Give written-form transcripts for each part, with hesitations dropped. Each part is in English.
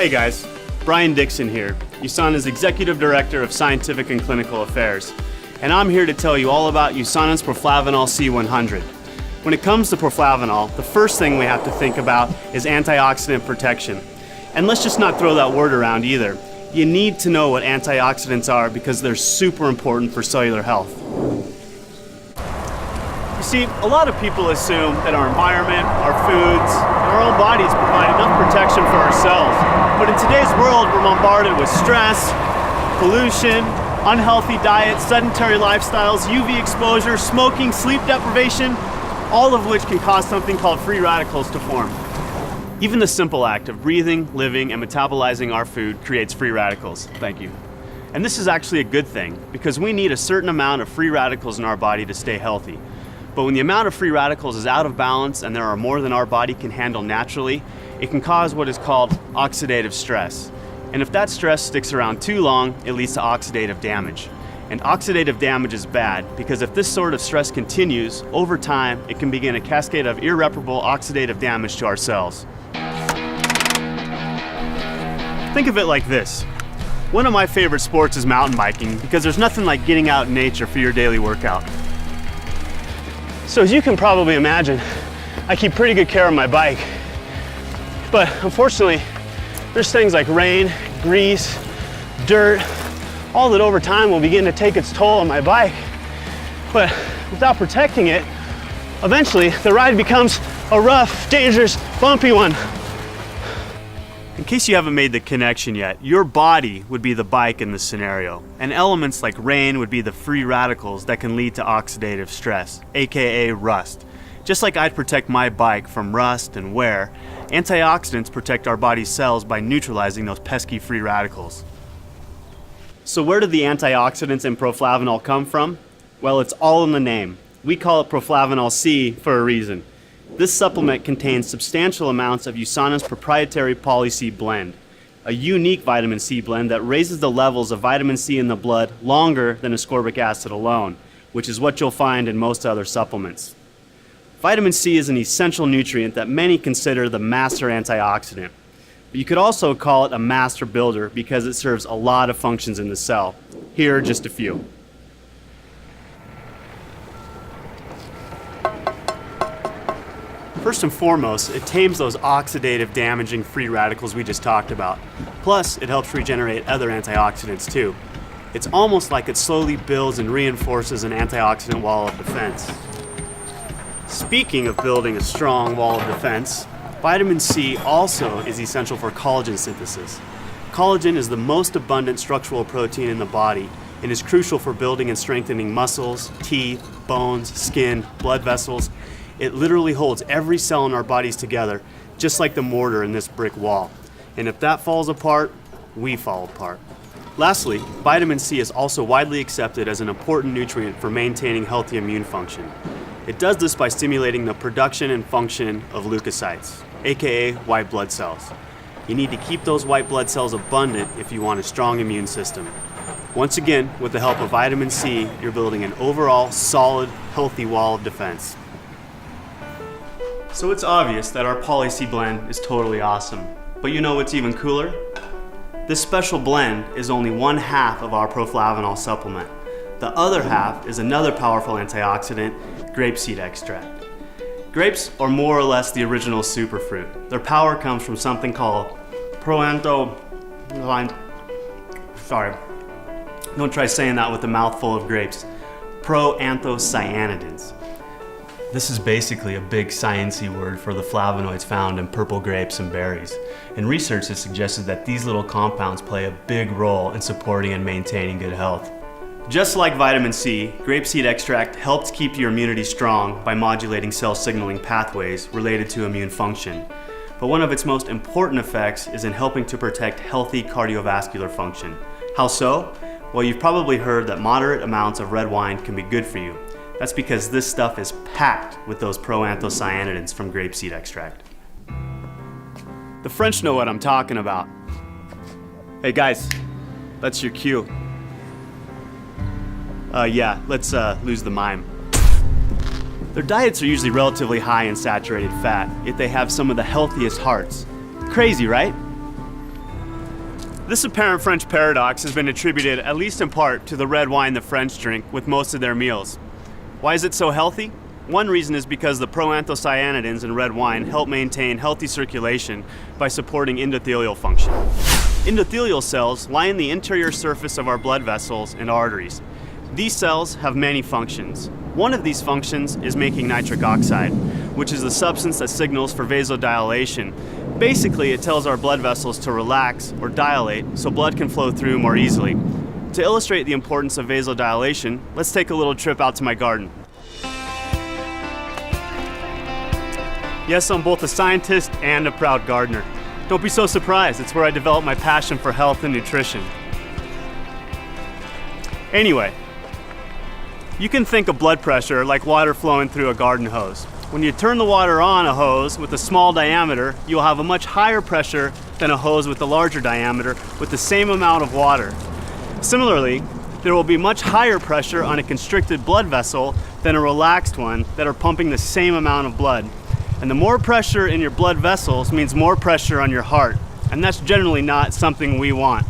Hey guys, Brian Dixon here, USANA's Executive Director of Scientific and Clinical Affairs. And I'm here to tell you all about USANA's Proflavanol C100. When it comes to Proflavanol, the first thing we have to think about is antioxidant protection. And let's just not throw that word around either. You need to know what antioxidants are because they're super important for cellular health. You see, a lot of people assume that our environment, our foods, and our own bodies provide enough protection for ourselves. But in today's world, we're bombarded with stress, pollution, unhealthy diet, sedentary lifestyles, UV exposure, smoking, sleep deprivation, all of which can cause something called free radicals to form. Even the simple act of breathing, living, and metabolizing our food creates free radicals. Thank you. And this is actually a good thing because we need a certain amount of free radicals in our body to stay healthy. But when the amount of free radicals is out of balance and there are more than our body can handle naturally, it can cause what is called oxidative stress. And if that stress sticks around too long, it leads to oxidative damage. And oxidative damage is bad because if this sort of stress continues, over time, it can begin a cascade of irreparable oxidative damage to our cells. Think of it like this. One of my favorite sports is mountain biking because there's nothing like getting out in nature for your daily workout. So as you can probably imagine, I keep pretty good care of my bike. But unfortunately, there's things like rain, grease, dirt, all that over time will begin to take its toll on my bike. But without protecting it, eventually the ride becomes a rough, dangerous, bumpy one. In case you haven't made the connection yet, your body would be the bike in this scenario, and elements like rain would be the free radicals that can lead to oxidative stress, aka rust. Just like I'd protect my bike from rust and wear, antioxidants protect our body's cells by neutralizing those pesky free radicals. So where did the antioxidants in Proflavanol come from? Well, it's all in the name. We call it Proflavanol C for a reason. This supplement contains substantial amounts of USANA's proprietary Poly-C blend, a unique vitamin C blend that raises the levels of vitamin C in the blood longer than ascorbic acid alone, which is what you'll find in most other supplements. Vitamin C is an essential nutrient that many consider the master antioxidant. But you could also call it a master builder because it serves a lot of functions in the cell. Here are just a few. First and foremost, it tames those oxidative damaging free radicals we just talked about. Plus, it helps regenerate other antioxidants too. It's almost like it slowly builds and reinforces an antioxidant wall of defense. Speaking of building a strong wall of defense, vitamin C also is essential for collagen synthesis. Collagen is the most abundant structural protein in the body and is crucial for building and strengthening muscles, teeth, bones, skin, blood vessels. It literally holds every cell in our bodies together, just like the mortar in this brick wall. And if that falls apart, we fall apart. Lastly, vitamin C is also widely accepted as an important nutrient for maintaining healthy immune function. It does this by stimulating the production and function of leukocytes, aka white blood cells. You need to keep those white blood cells abundant if you want a strong immune system. Once again, with the help of vitamin C, you're building an overall solid, healthy wall of defense. So it's obvious that our Poly-C blend is totally awesome. But you know what's even cooler? This special blend is only 1/2 of our Proflavanol supplement. The other half is another powerful antioxidant, grapeseed extract. Grapes are more or less the original superfruit. Their power comes from something called don't try saying that with a mouthful of grapes. Proanthocyanidins. This is basically a big sciencey word for the flavonoids found in purple grapes and berries. And research has suggested that these little compounds play a big role in supporting and maintaining good health. Just like vitamin C, grapeseed extract helps keep your immunity strong by modulating cell signaling pathways related to immune function. But one of its most important effects is in helping to protect healthy cardiovascular function. How so? Well, you've probably heard that moderate amounts of red wine can be good for you. That's because this stuff is packed with those proanthocyanidins from grapeseed extract. The French know what I'm talking about. Hey guys, that's your cue. Yeah, let's lose the mime. Their diets are usually relatively high in saturated fat, yet they have some of the healthiest hearts. Crazy, right? This apparent French paradox has been attributed, at least in part, to the red wine the French drink with most of their meals. Why is it so healthy? One reason is because the proanthocyanidins in red wine help maintain healthy circulation by supporting endothelial function. Endothelial cells lie in the interior surface of our blood vessels and arteries. These cells have many functions. One of these functions is making nitric oxide, which is the substance that signals for vasodilation. Basically, it tells our blood vessels to relax or dilate so blood can flow through more easily. To illustrate the importance of vasodilation, let's take a little trip out to my garden. Yes, I'm both a scientist and a proud gardener. Don't be so surprised, it's where I developed my passion for health and nutrition. Anyway, you can think of blood pressure like water flowing through a garden hose. When you turn the water on a hose with a small diameter, you'll have a much higher pressure than a hose with a larger diameter with the same amount of water. Similarly, there will be much higher pressure on a constricted blood vessel than a relaxed one that are pumping the same amount of blood. And the more pressure in your blood vessels means more pressure on your heart, and that's generally not something we want.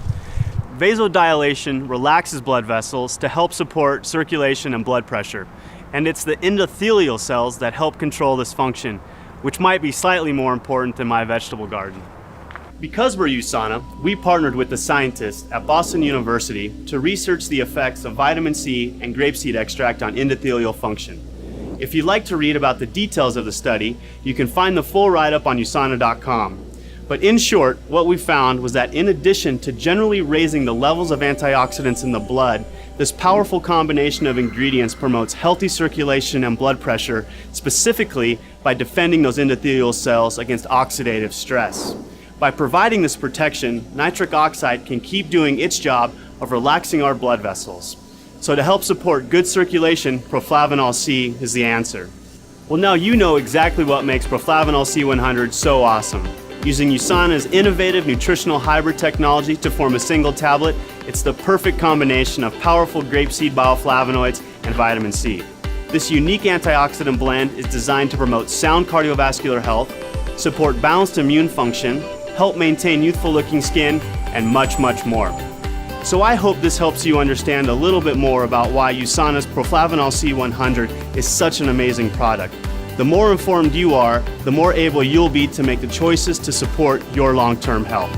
Vasodilation relaxes blood vessels to help support circulation and blood pressure. And it's the endothelial cells that help control this function, which might be slightly more important than my vegetable garden. Because we're USANA, we partnered with the scientists at Boston University to research the effects of vitamin C and grapeseed extract on endothelial function. If you'd like to read about the details of the study, you can find the full write-up on usana.com. But in short, what we found was that in addition to generally raising the levels of antioxidants in the blood, this powerful combination of ingredients promotes healthy circulation and blood pressure, specifically by defending those endothelial cells against oxidative stress. By providing this protection, nitric oxide can keep doing its job of relaxing our blood vessels. So to help support good circulation, Proflavanol C is the answer. Well, now you know exactly what makes Proflavanol C100 so awesome. Using USANA's innovative nutritional hybrid technology to form a single tablet, it's the perfect combination of powerful grapeseed bioflavonoids and vitamin C. This unique antioxidant blend is designed to promote sound cardiovascular health, support balanced immune function, help maintain youthful-looking skin, and much, much more. So I hope this helps you understand a little bit more about why USANA's Proflavanol C100 is such an amazing product. The more informed you are, the more able you'll be to make the choices to support your long-term health.